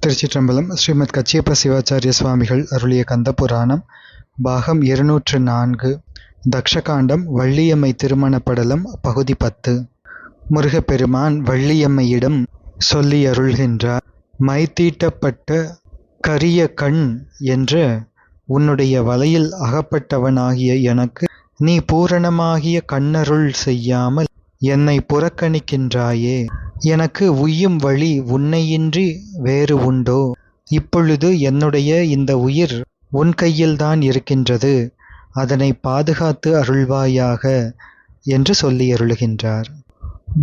திருச்சிற்றம்பலம். ஸ்ரீமத் கச்சியப்ப சிவாச்சாரிய சுவாமிகள் அருளிய கந்தபுராணம் பாகம் 204 தக்ஷகாண்டம் வள்ளியம்மை திருமணப்படலம் பகுதி 10. முருகப்பெருமான் வள்ளியம்மையிடம் சொல்லி அருள்கின்றார். மைத்தீட்டப்பட்ட கரிய கண் என்ற உன்னுடைய வலையில் அகப்பட்டவனாகிய எனக்கு நீ பூரணமாகிய கண்ணருள் செய்யாமல் என்னை புறக்கணிக்கின்றாயே. எனக்கு உய்யும் வழி உன்னையின்றி வேறு உண்டோ? இப்பொழுது என்னுடைய இந்த உயிர் உன் கையில்தான் இருக்கின்றது, அதனை பாதுகாத்து அருள்வாயாக என்று சொல்லி அருளுகின்றார்.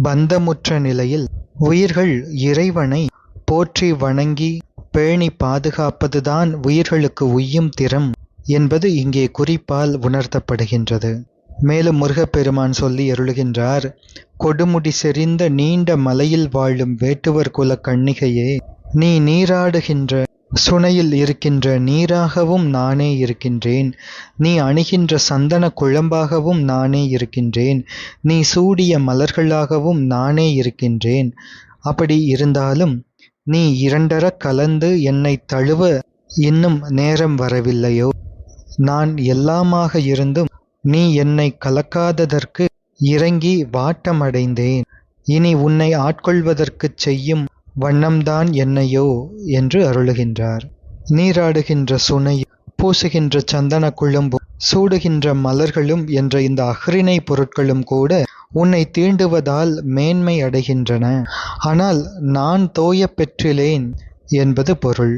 பந்தமுற்ற நிலையில் உயிர்கள் இறைவனை போற்றி வணங்கி பேணி பாதுகாப்பதுதான் உயிர்களுக்கு உய்யும் திறம் என்பது இங்கே குறிப்பால் உணர்த்தப்படுகின்றது. மேலும் முருகப்பெருமான் சொல்லி அருளுகின்றார். கொடுமுடி செறிந்த நீண்ட மலையில் வாழும் வேட்டுவர் குல கன்னிகையே, நீ நீராடுகின்ற சுனையில் இருக்கின்ற நீராகவும் நானே இருக்கின்றேன். நீ அணிகின்ற சந்தன குழம்பாகவும் நானே இருக்கின்றேன். நீ சூடிய மலர்களாகவும் நானே இருக்கின்றேன். அப்படி இருந்தாலும் நீ இரண்டர கலந்து என்னை தழுவ இன்னும் நேரம் வரவில்லையோ? நான் எல்லாமாக இருந்தும் நீ என்னை கலக்காததற்கு இறங்கி வாட்டமடைந்தேன். இனி உன்னை ஆட்கொள்வதற்குச் செய்யும் வண்ணம்தான் என்னையோ என்று அருளுகின்றார். நீராடுகின்ற சுனை, பூசுகின்ற சந்தன குழம்பும் சூடுகின்ற மலர்களும் என்ற இந்த அஃறிணை பொருட்களும் கூட உன்னை தீண்டுவதால் மேன்மை அடைகின்றன. ஆனால் நான் தோய பெற்றிலேன் என்பது பொருள்.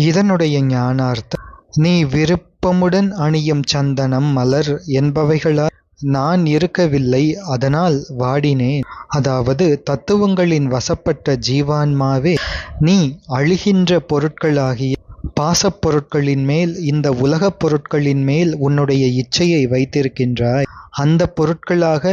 இதனுடைய ஞானார்த்தம், நீ விருப்பமுடன் அணியும் சந்தனம் மலர் என்பவைகளால் நான் இருக்கவில்லை, அதனால் வாடினேன். அதாவது தத்துவங்களின் வசப்பட்ட ஜீவான்மாவே, நீ அழிகின்ற பொருட்களாகிய பாசப் பொருட்களின் மேல், இந்த உலகப் பொருட்களின் மேல் உன்னுடைய இச்சையை வைத்திருக்கின்றாய். அந்த பொருட்களாக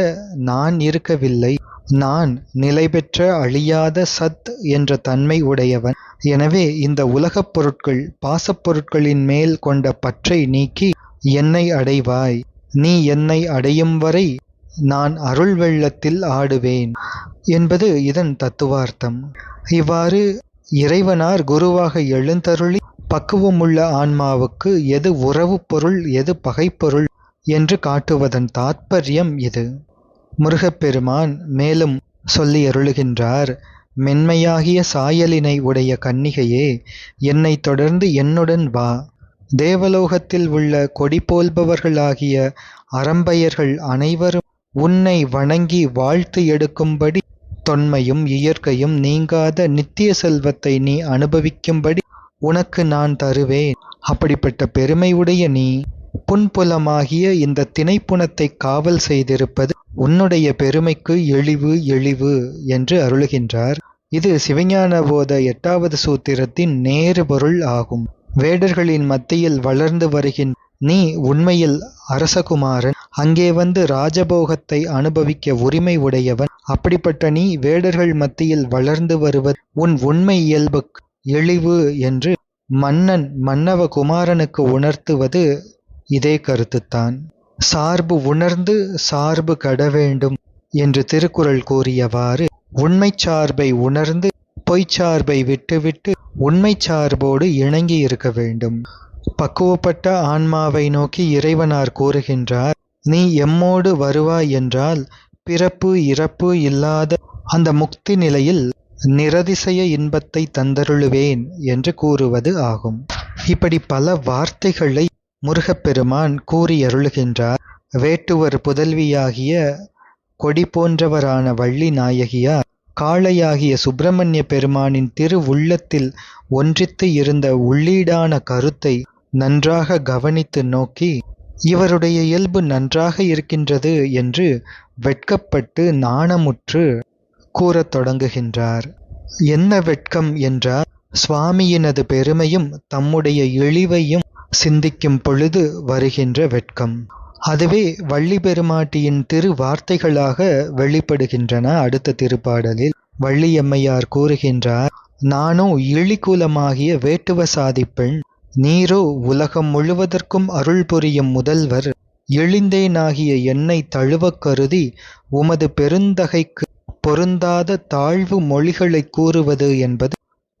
நான் இருக்கவில்லை. நான் நிலை பெற்ற அழியாத சத் என்ற தன்மை உடையவன். எனவே இந்த உலகப் பொருட்கள் பாசப் பொருட்களின் மேல் கொண்ட பற்றை நீக்கி என்னை அடைவாய். நீ என்னை அடையும் வரை நான் அருள் வெள்ளத்தில் ஆடுவேன் என்பது இதன் தத்துவார்த்தம். இவ்வாறு இறைவனார் குருவாக எழுந்தருளி பக்குவமுள்ள ஆன்மாவுக்கு எது உறவு பொருள் எது பகைப்பொருள் என்று காட்டுவதன் தாத்பரியம் இது. முருகப்பெருமான் மேலும் சொல்லி அருளுகின்றார். மென்மையாகிய சாயலினை உடைய கன்னிகையே, என்னை தொடர்ந்து என்னுடன் வா. தேவலோகத்தில் உள்ள கொடி போல்பவர்களாகிய அரம்பையர்கள் அனைவரும் உன்னை வணங்கி வாழ்த்து எடுக்கும்படி தொன்மையும் இயற்கையும் நீங்காத நித்திய செல்வத்தை நீ அனுபவிக்கும்படி உனக்கு நான் தருவேன். அப்படிப்பட்ட பெருமையுடைய நீ புன்புலமாகிய இந்த திணைப்புணத்தை காவல் செய்திருப்பது உன்னுடைய பெருமைக்கு எழிவு என்று அருளுகின்றார். இது சிவஞான போத 8வது சூத்திரத்தின் நேரு பொருள் ஆகும். வேடர்களின் மத்தியில் வளர்ந்து வருகின்ற நீ உண்மையில் அரசகுமாரன். அங்கே வந்து ராஜபோகத்தை அனுபவிக்க உரிமை உடையவன். அப்படிப்பட்ட நீ வேடர்கள் மத்தியில் வளர்ந்து வருவது உன் உண்மை இயல்புக்கு எழிவு என்று மன்னன் மன்னவ குமாரனுக்கு உணர்த்துவது இதே கருத்துத்தான். சார்பு உணர்ந்து சார்பு கட வேண்டும் என்று திருக்குறள் கூறியவாறு உண்மை சார்பை உணர்ந்து பொய்ச்சார்பை விட்டுவிட்டு உண்மை சார்போடு இணங்கி இருக்க வேண்டும். பக்குவப்பட்ட ஆன்மாவை நோக்கி இறைவனார் கூறுகின்றார். நீ எம்மோடு வருவாய் என்றால் பிறப்பு இறப்பு இல்லாத அந்த முக்தி நிலையில் நிரதிசய இன்பத்தை தந்தருளுவேன் என்று கூறுவது ஆகும். இப்படி பல வார்த்தைகளை முருகப்பெருமான் கூறி அருளுகின்றார். வேட்டுவர் புதல்வியாகிய கொடி போன்றவரான வள்ளி நாயகியார் காளையாகிய சுப்பிரமணிய பெருமானின் திரு உள்ளத்தில் ஒன்றித்து இருந்த உள்ளீடான கருத்தை நன்றாக கவனித்து நோக்கி இவருடைய இயல்பு நன்றாக இருக்கின்றது என்று வெட்கப்பட்டு நாணமுற்று கூறத் தொடங்குகின்றார். என்ன வெட்கம் என்றால், சுவாமியினது பெருமையும் தம்முடைய இழிவையும் சிந்திக்கும் பொழுது வருகின்ற வெட்கம். அதுவே வள்ளி பெருமாட்டியின் திரு வார்த்தைகளாக வெளிப்படுகின்றன. அடுத்த திருப்பாடலில் வள்ளியம்மையார் கூறுகின்றார். நானோ இழிகுலமாகிய வேட்டுவ சாதிப்பெண், நீரோ உலகம் முழுவதற்கும் அருள் புரியும் முதல்வர். எளிந்தேனாகிய என்னை தழுவக் கருதி உமது பெருந்தகைக்கு பொருந்தாத தாழ்வு மொழிகளை கூறுவது என்பது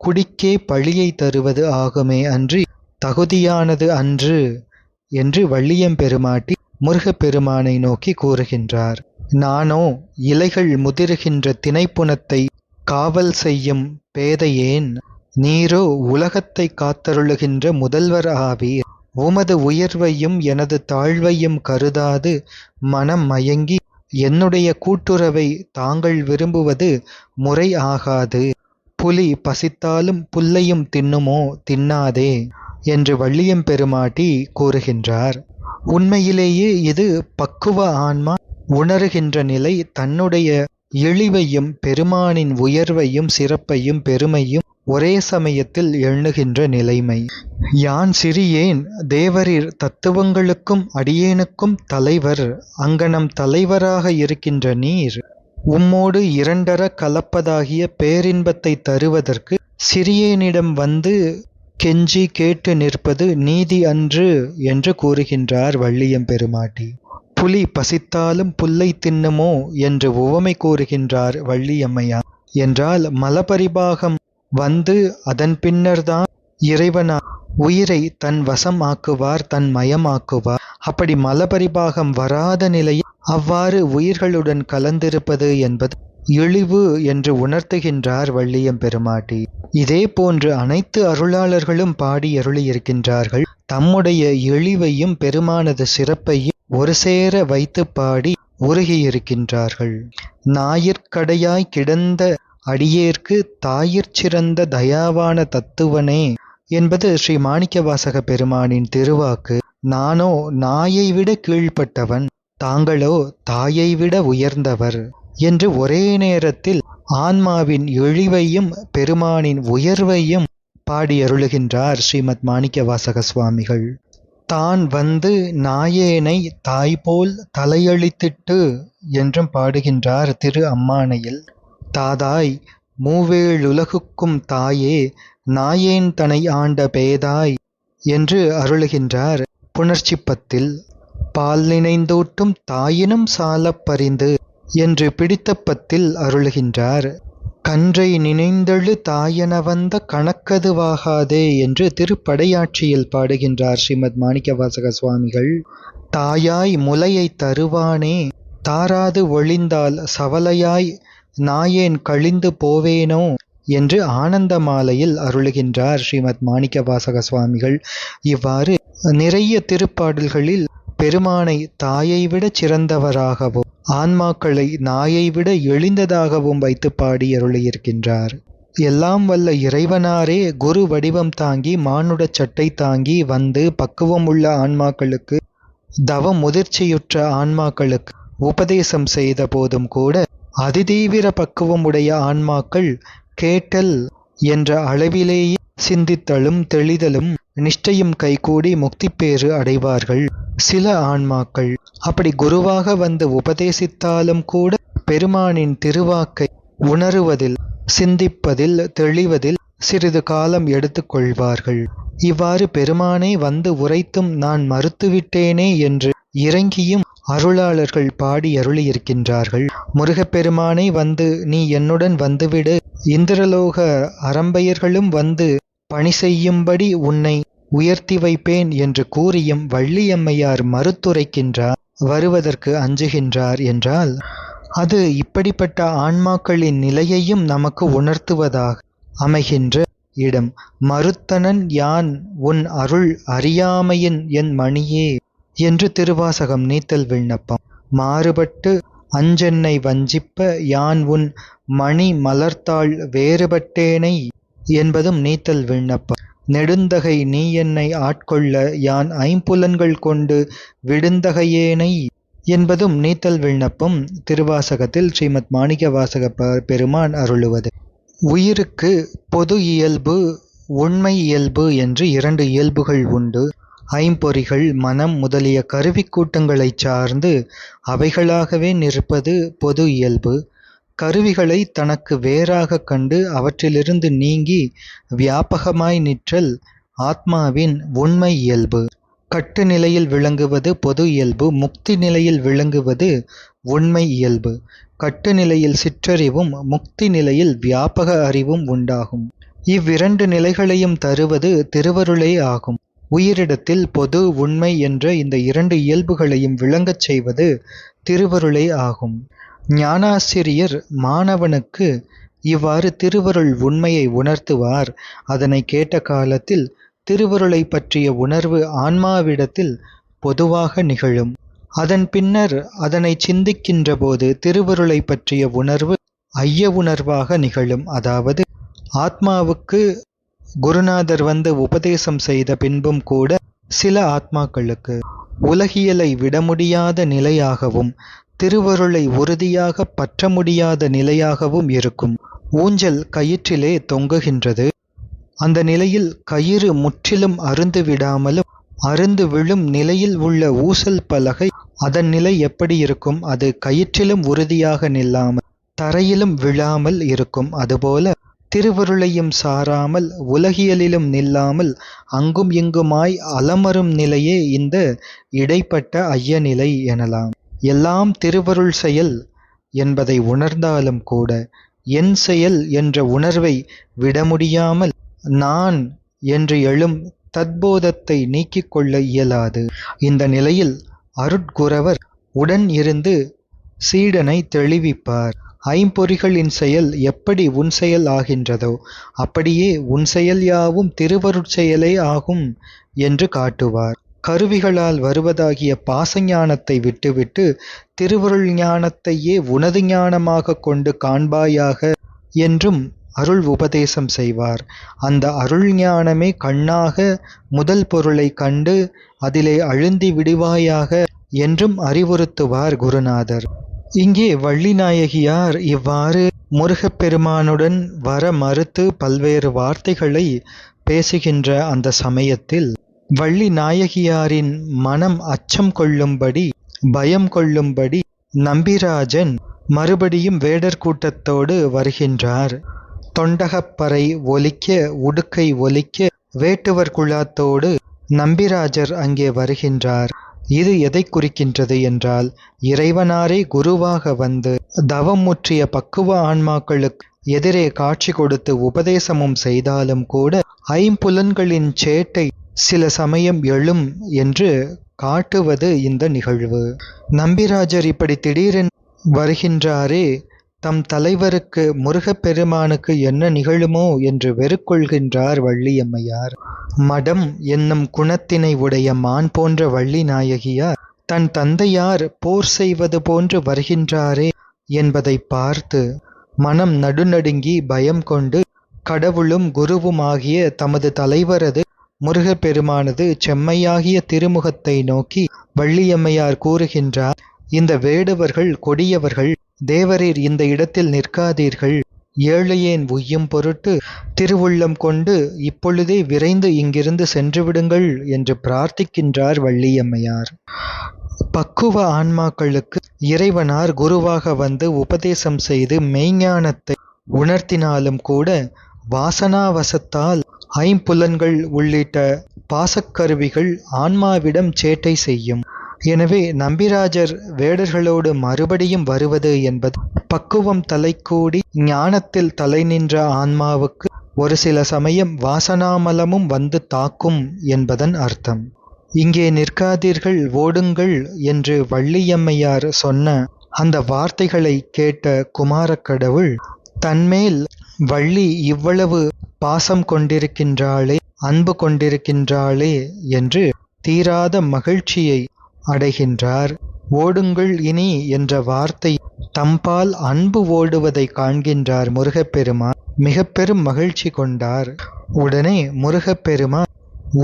குடிக்கே பழியை தருவது ஆகுமே அன்றி தகுதியானது அன்று என்று வள்ளியம்பெருமாட்டி முருகப்பெருமானை நோக்கி கூறுகின்றார். நானோ இலைகள் முதிருகின்ற திணைப்புனத்தை காவல் செய்யும் பேதையேன், நீரோ உலகத்தை காத்தருளுகின்ற முதல்வர் ஆவீர். உமது உயர்வையும் எனது தாழ்வையும் கருதாது மனம் மயங்கி என்னுடைய கூட்டுறவை தாங்கள் விரும்புவது முறை ஆகாது. புலி பசித்தாலும் புல்லையும் தின்னுமோ தின்னாதே என்று வள்ளியம்பெருமாட்டி கூறுகின்றார். உண்மையிலேயே இது பக்குவ ஆன்மா உணருகின்ற நிலை, தன்னுடைய இழிவையும் பெருமானின் உயர்வையும் சிறப்பையும் பெருமையும் ஒரே சமயத்தில் எண்ணுகின்ற நிலைமை. யான் சிறியேன், தேவரீர் தத்துவங்களுக்கும் அடியேனுக்கும் தலைவர். அங்கனம் தலைவராக இருக்கின்ற நீர் உம்மோடு இரண்டர கலப்பதாகிய பேரின்பத்தை தருவதற்கு சிறியேனிடம் வந்து கெஞ்சி கேட்டு நிற்பது நீதி அன்று என்று கூறுகின்றார் வள்ளியம்பெருமாட்டி. புலி பசித்தாலும் புல்லை தின்னுமோ என்று உவமை கூறுகின்றார் வள்ளியம்மையார். என்றால் மலபரிபாகம் வந்து அதன் பின்னர்தான் இறைவனா உயிரை தன் வசம் ஆக்குவார், தன் மயமாக்குவார். அப்படி மலபரிபாகம் வராத நிலையில் அவ்வாறு உயிர்களுடன் கலந்திருப்பது என்பது இழிவு என்று உணர்த்துகின்றார் வள்ளியம்பெருமாட்டி. இதே போன்று அனைத்து அருளாளர்களும் பாடி அருளியிருக்கின்றார்கள். தம்முடைய இழிவையும் பெருமானது சிறப்பையும் ஒரு சேர வைத்து பாடி உருகியிருக்கின்றார்கள். ஞாயிற்கடையாய் கிடந்த அடியேற்கு தாயிற் சிறந்த தயாவான தத்துவனே என்பது ஸ்ரீ மாணிக்கவாசக பெருமானின் திருவாக்கு. நானோ நாயை விட கீழ்ப்பட்டவன், தாங்களோ தாயை விட உயர்ந்தவர் என்று ஒரே நேரத்தில் ஆன்மாவின் இழிவையும் பெருமானின் உயர்வையும் பாடி அருளுகின்றார் ஸ்ரீமத் மாணிக்கவாசக சுவாமிகள். தான் வந்து நாயேனை தாய்போல் தலையளித்திட்டு என்றும் பாடுகின்றார் திரு அம்மானையில். தாதாய் மூவேழுலகுக்கும் தாயே நாயேன் தனை ஆண்ட பேதாய் என்று அருளுகின்றார் புணர்ச்சிப்பத்தில். பால் நினைந்தூட்டும் தாயினும் சாலப் பரிந்து என்று பிடித்தப்பத்தில் அருளுகின்றார். கன்றை நினைந்தெழு தாயென வந்த கணக்கதுவாகாதே என்று திருப்படையாட்சியில் பாடுகின்றார் ஸ்ரீமத் மாணிக்கவாசக சுவாமிகள். தாயாய் முலையை தருவானே, தாராது ஒளிந்தால் சவலையாய் நாயேன் கழிந்து போவேனோ என்று ஆனந்த மாலையில் அருளுகின்றார் ஸ்ரீமத் மாணிக்கவாசக சுவாமிகள். இவ்வாறு நிறைய திருப்பாடல்களில் பெருமானை தாயை விட சிறந்தவராகவும் ஆன்மாக்களை நாயை விட எளிந்ததாகவும் வைத்து பாடி அருளியிருக்கின்றார். எல்லாம் வல்ல இறைவனாரே குரு வடிவம் தாங்கி மானுடச் சட்டை தாங்கி வந்து பக்குவம் உள்ள ஆன்மாக்களுக்கு, தவ முதிர்ச்சியுற்ற ஆன்மாக்களுக்கு உபதேசம் செய்த போதும் கூட அதிதீவிர பக்குவம் உடைய ஆன்மாக்கள் கேட்டல் என்ற அளவிலேயே சிந்தித்தலும் தெளிதலும் நிஷ்டையும் கைகூடி முக்திப்பேறு அடைவார்கள். சில ஆன்மாக்கள் அப்படி குருவாக வந்து உபதேசித்தாலும் கூட பெருமானின் திருவாக்கை உணருவதில், சிந்திப்பதில், தெளிவதில் சிறிது காலம் எடுத்துக்கொள்வார்கள். இவ்வாறு பெருமானே வந்து உரைத்தும் நான் மறுத்துவிட்டேனே என்று இறங்கியும் அருளாளர்கள் பாடி அருளியிருக்கின்றார்கள். முருகப்பெருமானை வந்து நீ என்னுடன் வந்துவிடு, இந்திரலோக அரம்பையர்களும் வந்து பணி செய்யும்படி உன்னை உயர்த்தி வைப்பேன் என்று கூறியும் வள்ளியம்மையார் மறுத்துரைக்கின்றார், வருவதற்கு அஞ்சுகின்றார் என்றால் அது இப்படிப்பட்ட ஆன்மாக்களின் நிலையையும் நமக்கு உணர்த்துவதாக அமைகின்ற இடம். மறுத்தனன் யான் உன் அருள் அறியாமையின் என் மணியே என்று திருவாசகம் நீத்தல் விண்ணப்பம். மாறுபட்டு அஞ்சென்னை வஞ்சிப்ப யான் உன் மணி மலர்த்தாள் வேறுபட்டேனை என்பதும் நீத்தல் விண்ணப்பம். நெடுந்தகை நீ என்னை ஆட்கொள்ள யான் ஐம்புலன்கள் கொண்டு விடுந்தகையேனை என்பதும் நீத்தல் விண்ணப்பம். திருவாசகத்தில் ஸ்ரீமத் மாணிக்கவாசக பெருமான் அருளுவது. உயிருக்கு பொது இயல்பு, உண்மை இயல்பு என்று இரண்டு இயல்புகள் உண்டு. ஐம்பொறிகள், மனம் முதலிய கருவிக்கூட்டங்களைச் சார்ந்து அவைகளாகவே நிற்பது பொது இயல்பு. கருவிகளை தனக்கு வேறாக கண்டு அவற்றிலிருந்து நீங்கி வியாபகமாய் நிற்றல் ஆத்மாவின் உண்மை இயல்பு. கட்டு நிலையில் விளங்குவது பொது இயல்பு, முக்தி நிலையில் விளங்குவது உண்மை இயல்பு. கட்டு நிலையில் சிற்றறிவும் முக்தி நிலையில் வியாபக அறிவும் உண்டாகும். இவ்விரண்டு நிலைகளையும் தருவது திருவருளே ஆகும். உயிரிடத்தில் பொது, உண்மை என்ற இந்த இரண்டு இயல்புகளையும் விளங்கச் செய்வது திருவருளே ஆகும். ஞானாசிரியர் மாணவனுக்கு இவ்வாறு திருவருள் உண்மையை உணர்த்துவார். அதனை கேட்ட காலத்தில் திருவருளை பற்றிய உணர்வு ஆன்மாவிடத்தில் பொதுவாக நிகழும். அதன் பின்னர் அதனை சிந்திக்கின்ற போது திருவருளை பற்றிய உணர்வு ஐய உணர்வாக நிகழும். அதாவது ஆத்மாவுக்கு குருநாதர் வந்து உபதேசம் செய்த பின்பும் கூட சில ஆத்மாக்களுக்கு உலகியலை விட முடியாத நிலையாகவும் திருவருளை உறுதியாக பற்ற முடியாத நிலையாகவும் இருக்கும். ஊஞ்சல் கயிற்றிலே தொங்குகின்றது. அந்த நிலையில் கயிறு முற்றிலும் அறுந்து விடாமலும் அறுந்து விழும் நிலையில் உள்ள ஊசல் பலகை அதன் நிலை எப்படி இருக்கும்? அது கயிற்றிலும் உறுதியாக நில்லாமல் தரையிலும் விழாமல் இருக்கும். அதுபோல திருவருளையும் சாராமல் உலகியலிலும் நில்லாமல் அங்கும் இங்குமாய் அலமரும் நிலையே இந்த இடைப்பட்ட ஐய நிலை எனலாம். எல்லாம் திருவருள் செயல் என்பதை உணர்ந்தாலும் கூட என் செயல் என்ற உணர்வை விட முடியாமல் நான் என்று எழும் தத்போதத்தை நீக்கிக் கொள்ள இயலாது. இந்த நிலையில் அருட்குரவர் உடன் இருந்து சீடனை தெளிவிப்பார். ஐம்பொறிகளின் செயல் எப்படி உன் செயல் ஆகின்றதோ அப்படியே உன் செயல் யாவும் திருவருட்செயலே ஆகும் என்று காட்டுவார். கருவிகளால் வருவதாகிய பாசஞானத்தை விட்டுவிட்டு திருவருள் ஞானத்தையே உனது ஞானமாக கொண்டு காண்பாயாக என்றும் அருள் உபதேசம் செய்வார். அந்த அருள் ஞானமே கண்ணாக முதல் பொருளை கண்டு அதிலே அழுந்தி விடுவாயாக என்றும் அறிவுறுத்துவார் குருநாதர். இங்கே வள்ளிநாயகியார் இவ்வாறு முருகப்பெருமானுடன் வர மறுத்து பல்வேறு வார்த்தைகளை பேசுகின்ற அந்த சமயத்தில் வள்ளி நாயகியாரின் மனம் அச்சம் கொள்ளும்படி பயம் கொள்ளும்படி நம்பிராஜன் மறுபடியும் வேடர் கூட்டத்தோடு வருகின்றார். தொண்டகப்பறை ஒலிக்க உடுக்கை ஒலிக்க வேட்டுவர் குழாத்தோடு நம்பிராஜர் அங்கே வருகின்றார். இது எதை குறிக்கின்றது என்றால் இறைவனாரே குருவாக வந்து தவம் முற்றிய பக்குவ ஆன்மாக்களுக்கு எதிரே காட்சி கொடுத்து உபதேசமும் செய்தாலும் கூட ஐம்புலன்களின் சேட்டை சில சமயம் எழும் என்று காட்டுவது இந்த நிகழ்வு. நம்பிராஜர் இப்படி திடீரென வருகின்றாரே, தம் தலைவருக்கு முருகப்பெருமானுக்கு என்ன நிகழுமோ என்று வெறுக்கொள்கின்றார் வள்ளியம்மையார். மடம் என்னும் குணத்தினை உடைய மான் போன்ற வள்ளி நாயகியார் தன் தந்தையார் போர் செய்வது போன்று வருகின்றாரே என்பதை பார்த்து மனம் நடுநடுங்கி பயம் கொண்டு கடவுளும் குருவுமாகிய தமது தலைவரது முருகப்பெருமானது செம்மையாகிய திருமுகத்தை நோக்கி வள்ளியம்மையார் கூறுகின்றார், இந்த வேடுவர்கள் கொடியவர்கள், தேவரீர் இந்த இடத்தில் நிற்காதீர்கள், ஏழையேன் உய்யும் பொருட்டு திருவுள்ளம் கொண்டு இப்பொழுதே விரைந்து இங்கிருந்து சென்றுவிடுங்கள் என்று பிரார்த்திக்கின்றார் வள்ளியம்மையார். பக்குவ ஆன்மாக்களுக்கு இறைவனார் குருவாக வந்து உபதேசம் செய்து மெய்ஞானத்தை உணர்த்தினாலும் கூட வாசனாவசத்தால் ஐம்புலன்கள் உள்ளிட்ட பாசக்கருவிகள் ஆன்மாவிடம் சேட்டை செய்யும். எனவே நம்பிராஜர் வேடர்களோடு மறுபடியும் வருவது என்பது பக்குவம் தலைக்கூடி ஞானத்தில் தலை நின்ற ஆன்மாவுக்கு ஒரு சில சமயம் வாசனாமலமும் வந்து தாக்கும் என்பதன் அர்த்தம். இங்கே நிற்காதீர்கள், ஓடுங்கள் என்று வள்ளியம்மையார் சொன்ன அந்த வார்த்தைகளை கேட்ட குமாரக்கடவுள் தன்மேல் வள்ளி இவ்வளவு பாசம் கொண்டிருக்கின்றாளே, அன்பு கொண்டிருக்கின்றாளே என்று தீராத மகிழ்ச்சியை அடைகின்றார். ஓடுங்கள் இனி என்ற வார்த்தை தம்பால் அன்பு ஓடுவதை காண்கின்றார் முருகப்பெருமான். மிக பெரும் மகிழ்ச்சி கொண்டார். உடனே முருகப்பெருமான்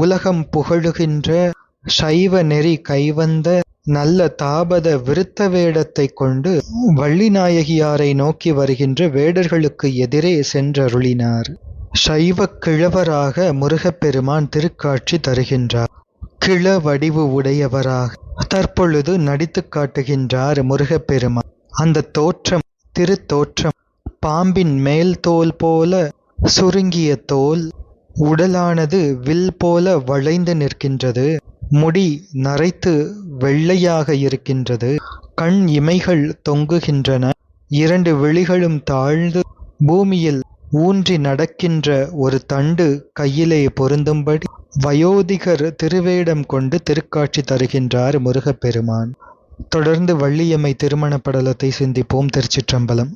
உலகம் புகழுகின்ற சைவ நெறி கைவந்த நல்ல தாபத விருத்த வேடத்தை கொண்டு வள்ளிநாயகியாரை நோக்கி வருகின்ற வேடர்களுக்கு எதிரே சென்றருளினார். சைவ கிழவராக முருகப்பெருமான் திருக்காட்சி தருகின்றார். கிழ வடிவு உடையவராக தற்பொழுது நடித்து காட்டுகின்றார் முருகப்பெருமான். அந்த தோற்றம் திருத்தோற்றம் பாம்பின் மேல் தோல் போல சுருங்கிய தோல், உடலானது வில் போல வளைந்து நிற்கின்றது, முடி நரைத்து வெள்ளையாக இருக்கின்றது, கண் இமைகள் தொங்குகின்றன, இரண்டு விழிகளும் தாழ்ந்து பூமியில் ஊன்றி நடக்கின்ற ஒரு தண்டு கையிலே பொருந்தும்படி வயோதிகர் திருவேடம் கொண்டு திருக்காட்சி தருகின்றார் முருகப்பெருமான். தொடர்ந்து வள்ளியம்மை திருமண படலத்தை சிந்திப்போம். திருச்சிற்றம்பலம்.